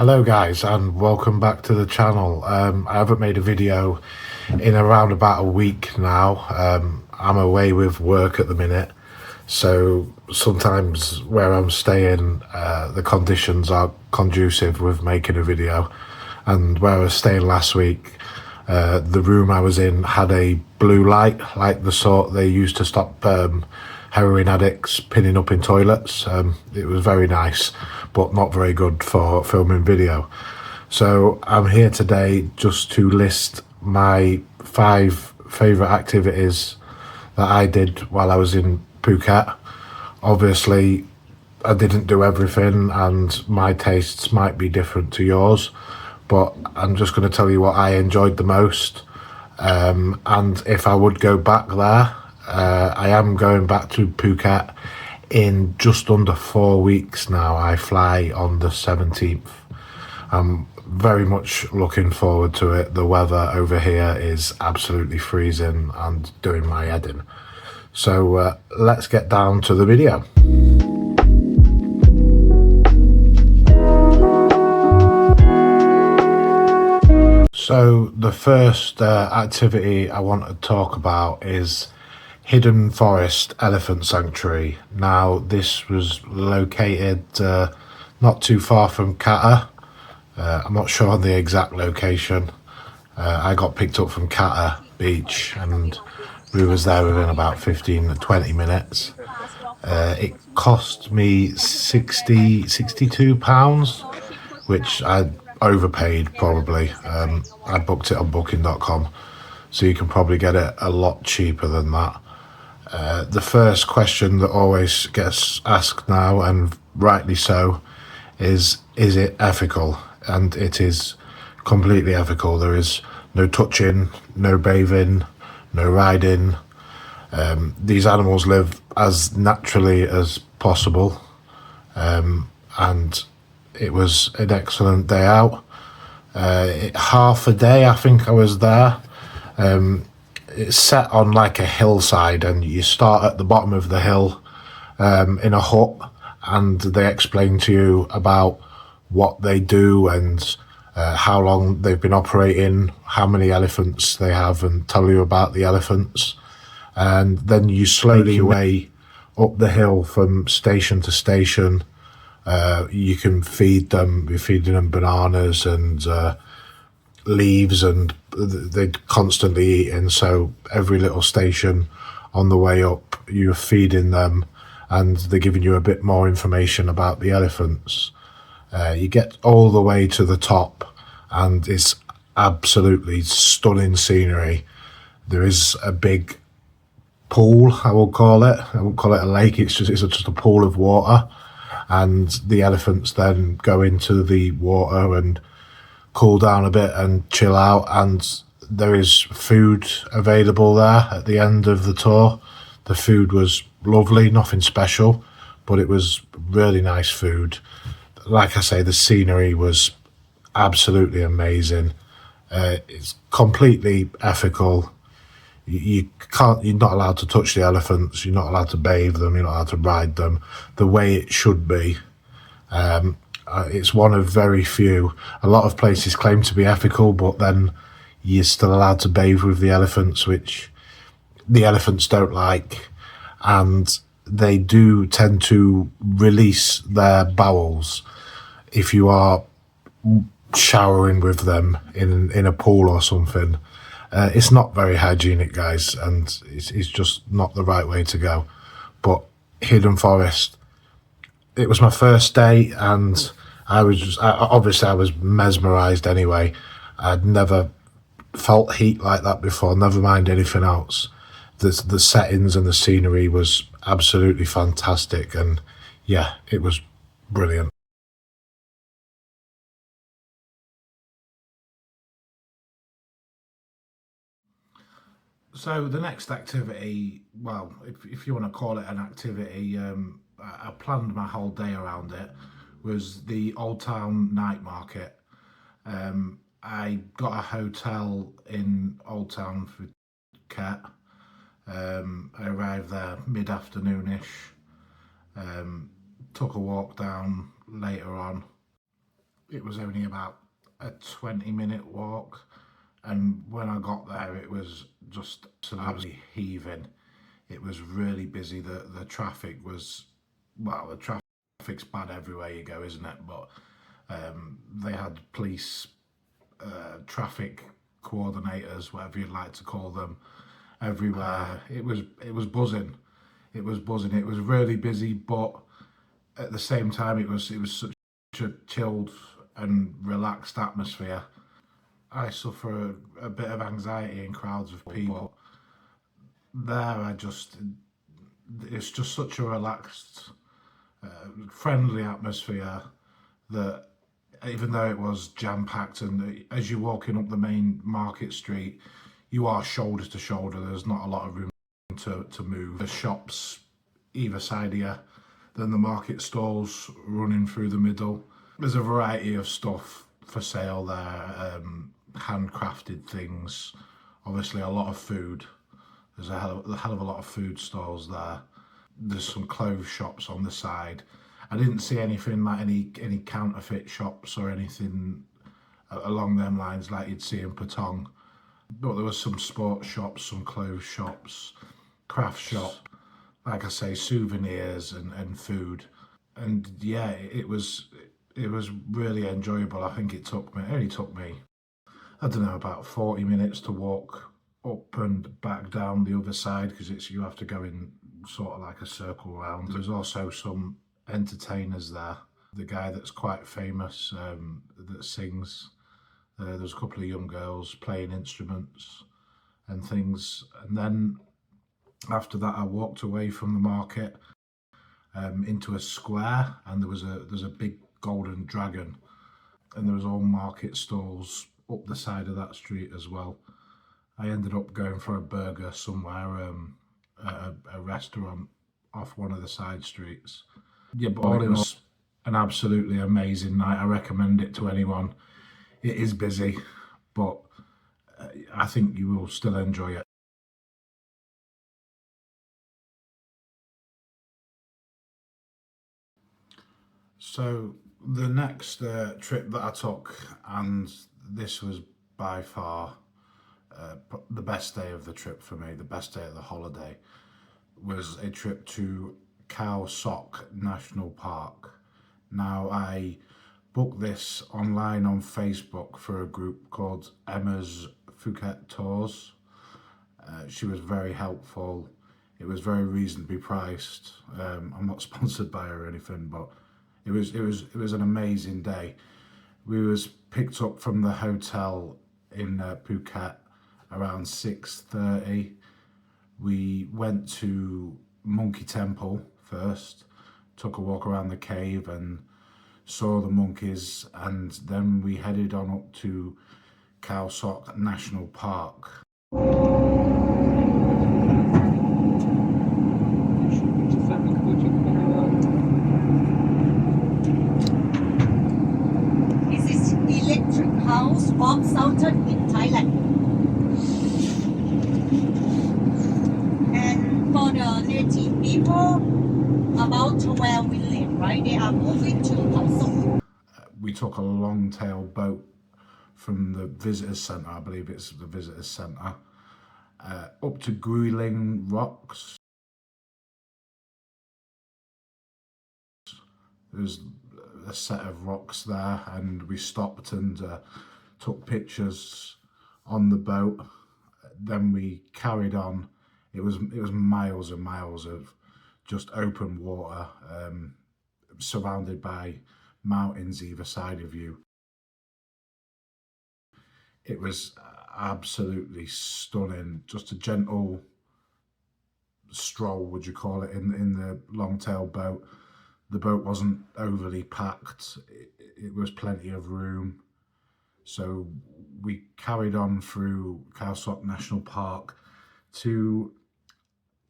Hello guys and welcome back to the channel. I haven't made a video in around about a week now. I'm away with work at the minute, so sometimes where I'm staying the conditions are conducive with making a video, and where I was staying last week, the room I was in had a blue light like the sort they used to stop heroin addicts pinning up in toilets. It was very nice, but not very good for filming video. So I'm here today just to list my 5 favourite activities that I did while I was in Phuket. Obviously, I didn't do everything and my tastes might be different to yours, but I'm just going to tell you what I enjoyed the most. And if I would go back there, I am going back to Phuket in just under 4 weeks now. I fly on the 17th. I'm very much looking forward to it. The weather over here is absolutely freezing and doing my head in. So let's get down to the video. So the first activity I want to talk about is Hidden Forest Elephant Sanctuary. Now this was located not too far from Qatar. I'm not sure on the exact location. I got picked up from Qatar Beach and we was there within about 15 to 20 minutes. It cost me £62, which I overpaid probably. I booked it on booking.com, so you can probably get it a lot cheaper than that. The first question that always gets asked now, and rightly so, is it ethical? And it is completely ethical. There is no touching, no bathing, no riding. These animals live as naturally as possible, and it was an excellent day out. Half a day I think I was there. It's set on like a hillside and you start at the bottom of the hill in a hut, and they explain to you about what they do and how long they've been operating, how many elephants they have, and tell you about the elephants. And then you slowly way up the hill from station to station. You can feed them. You're feeding them bananas and leaves, and they're constantly eating. So every little station on the way up, you're feeding them, and they're giving you a bit more information about the elephants. You get all the way to the top, and it's absolutely stunning scenery. There is a big pool, I will call it. I won't call it a lake. It's just a pool of water, and the elephants then go into the water and cool down a bit and chill out. And there is food available there at the end of the tour. The food was lovely, nothing special, but it was really nice food. Like I say, the scenery was absolutely amazing. It's completely ethical. You're not allowed to touch the elephants, you're not allowed to bathe them, you're not allowed to ride them the way it should be. It's one of very few. A lot of places claim to be ethical, but then you're still allowed to bathe with the elephants, which the elephants don't like, and they do tend to release their bowels if you are showering with them in a pool or something. It's not very hygienic, guys, and it's just not the right way to go. But Hidden Forest, it was my first day, and obviously I was mesmerised anyway. I'd never felt heat like that before, never mind anything else. The settings and the scenery was absolutely fantastic, and yeah, it was brilliant. So the next activity, well, if you want to call it an activity, I planned my whole day around it, was the Old Town Night Market. I got a hotel in Old Town for Phuket. I arrived there mid-afternoonish, took a walk down later on. It was only about a 20-minute walk, and when I got there it was just absolutely heaving. It was really busy. The traffic was, well, the traffic's bad everywhere you go, isn't it? But they had police, traffic coordinators, whatever you'd like to call them, everywhere. It was buzzing. It was buzzing. It was really busy, but at the same time, it was such a chilled and relaxed atmosphere. I suffer a bit of anxiety in crowds of people. There, it's just such a relaxed, friendly atmosphere that even though it was jam packed, and as you're walking up the main market street, you are shoulder to shoulder. There's not a lot of room to move. There's shops either side of you, then the market stalls running through the middle. There's a variety of stuff for sale there, handcrafted things, obviously a lot of food. There's a hell of a lot of food stalls there. There's some clothes shops on the side. I didn't see anything like any counterfeit shops or anything along them lines like you'd see in Patong. But there was some sports shops, some clothes shops, craft shop, like I say, souvenirs and food. And yeah, it was really enjoyable. I think it only took me, I don't know, about 40 minutes to walk up and back down the other side, because you have to go in sort of like a circle round. There's also some entertainers there. The guy that's quite famous, that sings. There's a couple of young girls playing instruments and things. And then after that, I walked away from the market, into a square, and there's a big golden dragon, and there was all market stalls up the side of that street as well. I ended up going for a burger somewhere, at a restaurant off one of the side streets. Yeah, but all in all, an absolutely amazing night. I recommend it to anyone. It is busy, but I think you will still enjoy it. So the next trip that I took, and this was by far the best day of the trip for me, the best day of the holiday, was a trip to Khao Sok National Park. Now, I booked this online on Facebook for a group called Emma's Phuket Tours. She was very helpful. It was very reasonably priced. I'm not sponsored by her or anything, but it was an amazing day. We was picked up from the hotel in Phuket around 6:30. We went to Monkey Temple first, took a walk around the cave and saw the monkeys, and then we headed on up to Khao Sok National Park. This is electric house of Southern in Thailand. And for the native people about where we live, right? They are moving to Khao Sok. We took a long-tail boat from the visitors centre, I believe it's the visitors centre, up to Guiling Rocks. There's a set of rocks there, and we stopped and took pictures on the boat. Then we carried on. It was miles and miles of just open water, surrounded by mountains either side of you. It was absolutely stunning. Just a gentle stroll, would you call it, in the long-tail boat. The boat wasn't overly packed. It was plenty of room. So we carried on through Khao Sok National Park to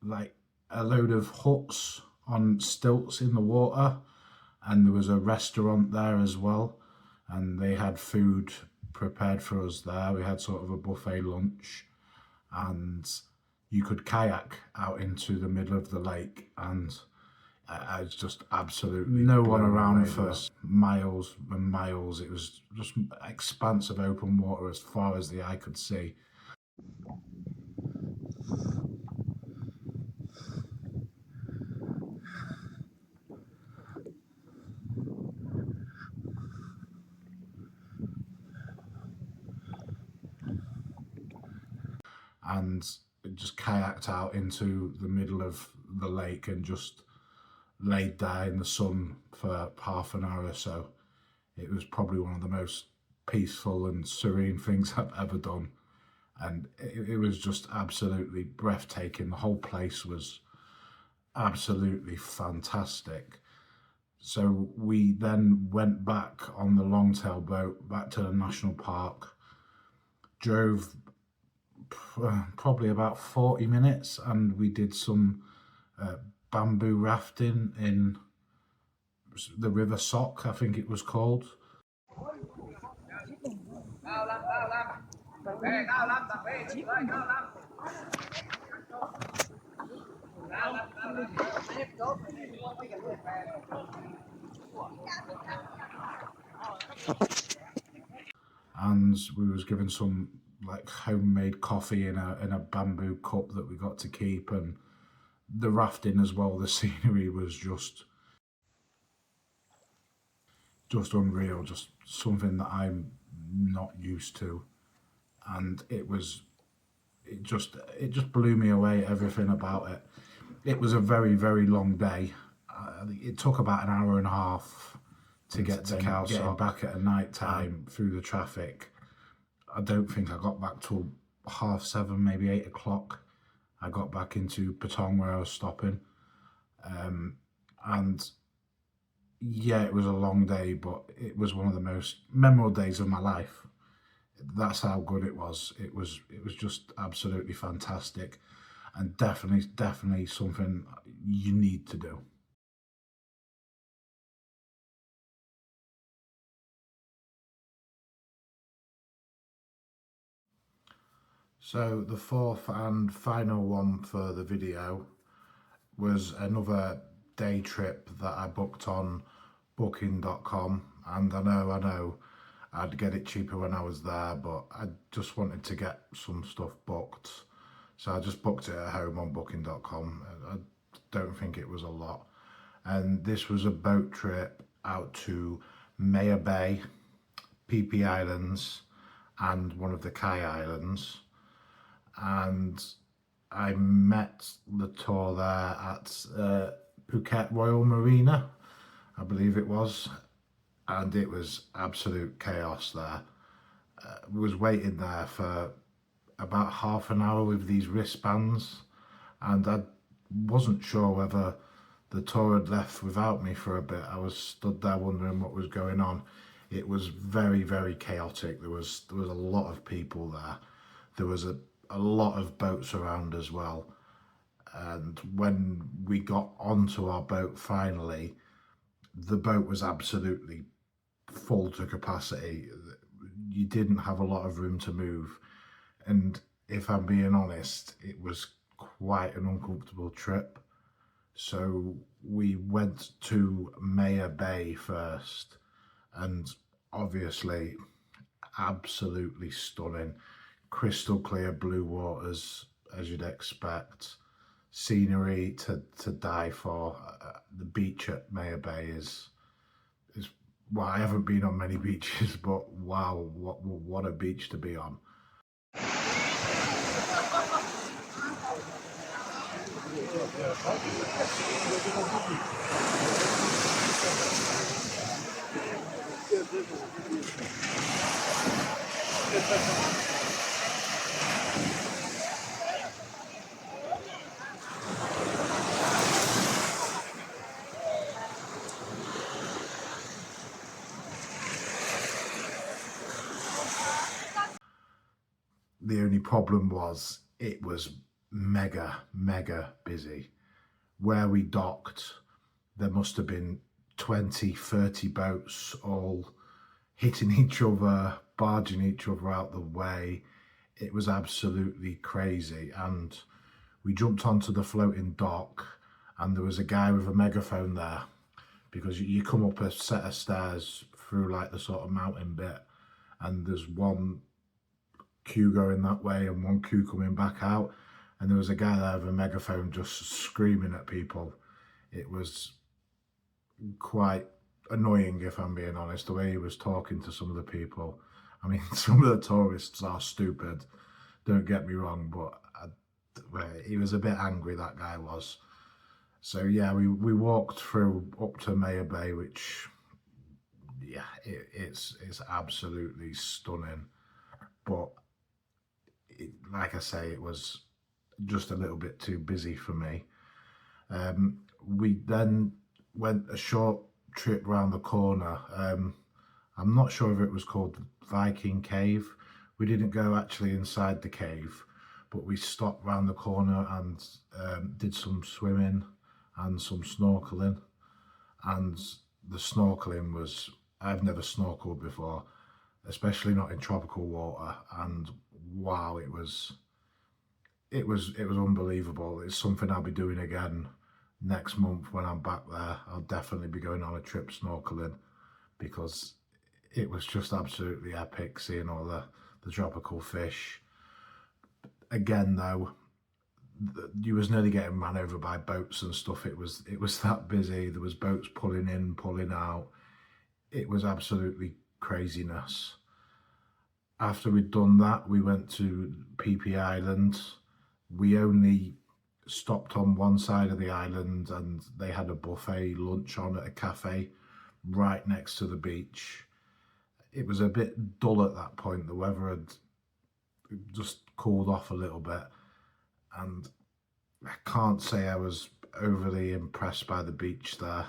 like a load of huts on stilts in the water, and there was a restaurant there as well, and they had food prepared for us there. We had sort of a buffet lunch, and you could kayak out into the middle of the lake, and I was just absolutely no one around for miles and miles. It was just expansive open water as far as the eye could see. And just kayaked out into the middle of the lake and just laid there in the sun for half an hour or so. It was probably one of the most peaceful and serene things I've ever done. And it was just absolutely breathtaking. The whole place was absolutely fantastic. So we then went back on the longtail boat back to the national park, drove probably about 40 minutes, and we did some bamboo rafting in the River Sock, I think it was called. And we was given some like homemade coffee in a bamboo cup that we got to keep, and the rafting as well. The scenery was just unreal, just something that I'm not used to, and it just blew me away, everything about it. It was a very, very long day. It took about an hour and a half to get to Getting back at a night time through the traffic. I don't think I got back till 7:30, maybe 8 o'clock. I got back into Patong where I was stopping. And yeah, it was a long day, but it was one of the most memorable days of my life. That's how good it was. It was just absolutely fantastic, and definitely something you need to do. So the fourth and final one for the video was another day trip that I booked on booking.com, and I know I'd get it cheaper when I was there, but I just wanted to get some stuff booked, so I just booked it at home on booking.com. I don't think it was a lot, and this was a boat trip out to Maya Bay, PP Islands, and one of the Kai Islands. And I met the tour there at Phuket Royal Marina, I believe it was, and it was absolute chaos there. Was waiting there for about half an hour with these wristbands, and I wasn't sure whether the tour had left without me for a bit. I was stood there wondering what was going on. It was very, very chaotic. There was a lot of people there. There was a lot of boats around as well. And when we got onto our boat finally, the boat was absolutely full to capacity. You didn't have a lot of room to move. And if I'm being honest, it was quite an uncomfortable trip. So we went to Maya Bay first, and obviously absolutely stunning, crystal clear blue waters as you'd expect, scenery to die for. The beach at Maya Bay is well, I haven't been on many beaches, but wow, what a beach to be on. The only problem was it was mega busy. Where we docked, there must have been 20-30 boats all hitting each other, barging each other out the way. It was absolutely crazy. And we jumped onto the floating dock, and there was a guy with a megaphone there, because you come up a set of stairs through like the sort of mountain bit, and there's one queue going that way and one queue coming back out, and there was a guy there with a megaphone just screaming at people. It was quite annoying, if I'm being honest, the way he was talking to some of the people. I mean, some of the tourists are stupid, don't get me wrong, but he was a bit angry, that guy was. So yeah, we walked through up to Mayor Bay, which, yeah, it's absolutely stunning. But like I say, it was just a little bit too busy for me. We then went a short trip round the corner. I'm not sure if it was called Viking Cave. We didn't go actually inside the cave, but we stopped round the corner and did some swimming and some snorkeling. And the snorkeling was, I've never snorkeled before, especially not in tropical water, and wow, it was unbelievable. It's something I'll be doing again next month when I'm back there. I'll definitely be going on a trip snorkeling, because it was just absolutely epic seeing all the tropical fish. Again though, you was nearly getting ran over by boats and stuff. It was that busy. There was boats pulling in, pulling out. It was absolutely craziness. After we'd done that, we went to PP Island. We only stopped on one side of the island, and they had a buffet lunch on at a cafe right next to the beach. It was a bit dull at that point. The weather had just cooled off a little bit, and I can't say I was overly impressed by the beach there.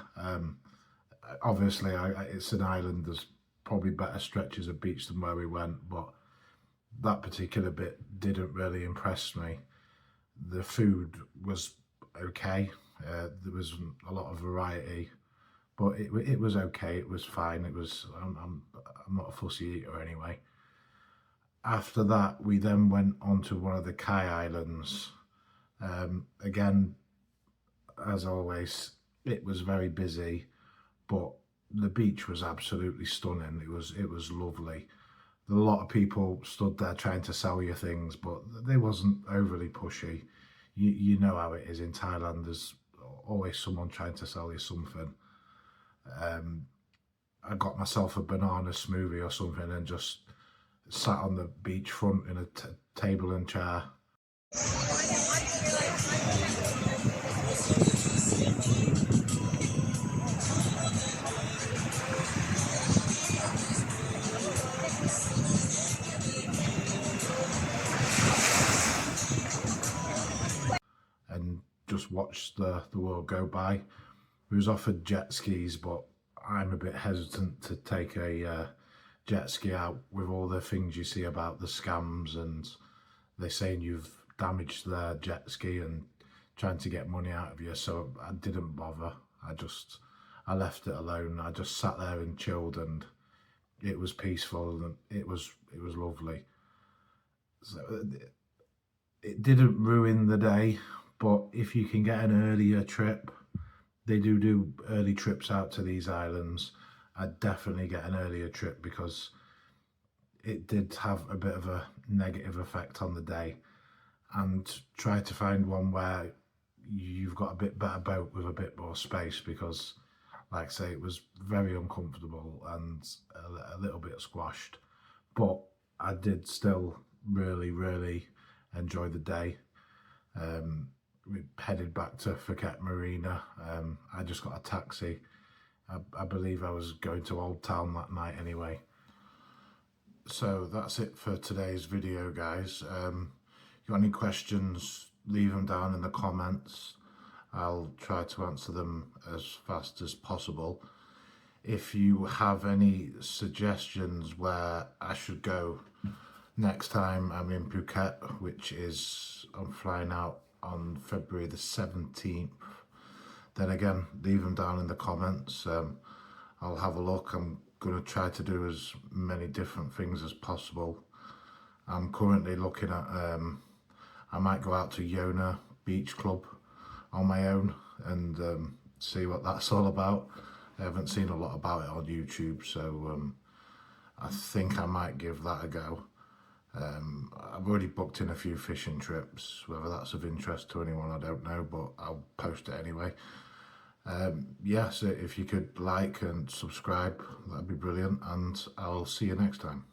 Obviously, it's an island. There's probably better stretches of beach than where we went, but that particular bit didn't really impress me. The food was okay. There wasn't a lot of variety, but it was okay. It was fine. It was. I'm not a fussy eater anyway. After that, we then went on to one of the Kai Islands. Again, as always, it was very busy, but the beach was absolutely stunning. It was lovely. A lot of people stood there trying to sell you things, but they wasn't overly pushy. You know how it is in Thailand. There's always someone trying to sell you something. I got myself a banana smoothie or something and just sat on the beach front in a table and chair. And just watched the world go by. We was offered jet skis, but I'm a bit hesitant to take a jet ski out with all the things you see about the scams, and they saying you've damaged their jet ski and trying to get money out of you. So I didn't bother. I left it alone. I just sat there and chilled, and it was peaceful, and it was lovely. So it didn't ruin the day, but if you can get an earlier trip, they do early trips out to these islands. I'd definitely get an earlier trip, because it did have a bit of a negative effect on the day. And try to find one where you've got a bit better boat with a bit more space, because like I say, it was very uncomfortable and a little bit squashed, but I did still really enjoy the day. We headed back to Phuket Marina. I just got a taxi. I believe I was going to Old Town that night anyway. So that's it for today's video, guys. Got any questions, leave them down in the comments. I'll try to answer them as fast as possible. If you have any suggestions where I should go next time I'm in Phuket, which is, I'm flying out on February the 17th, then again, leave them down in the comments. I'll have a look. I'm going to try to do as many different things as possible. I'm currently looking at, I might go out to Yona Beach Club on my own. and see what that's all about. I haven't seen a lot about it on YouTube, so I think I might give that a go. I've already booked in a few fishing trips. Whether that's of interest to anyone, I don't know, but I'll post it anyway. Yeah, so if you could like and subscribe, that'd be brilliant, and I'll see you next time.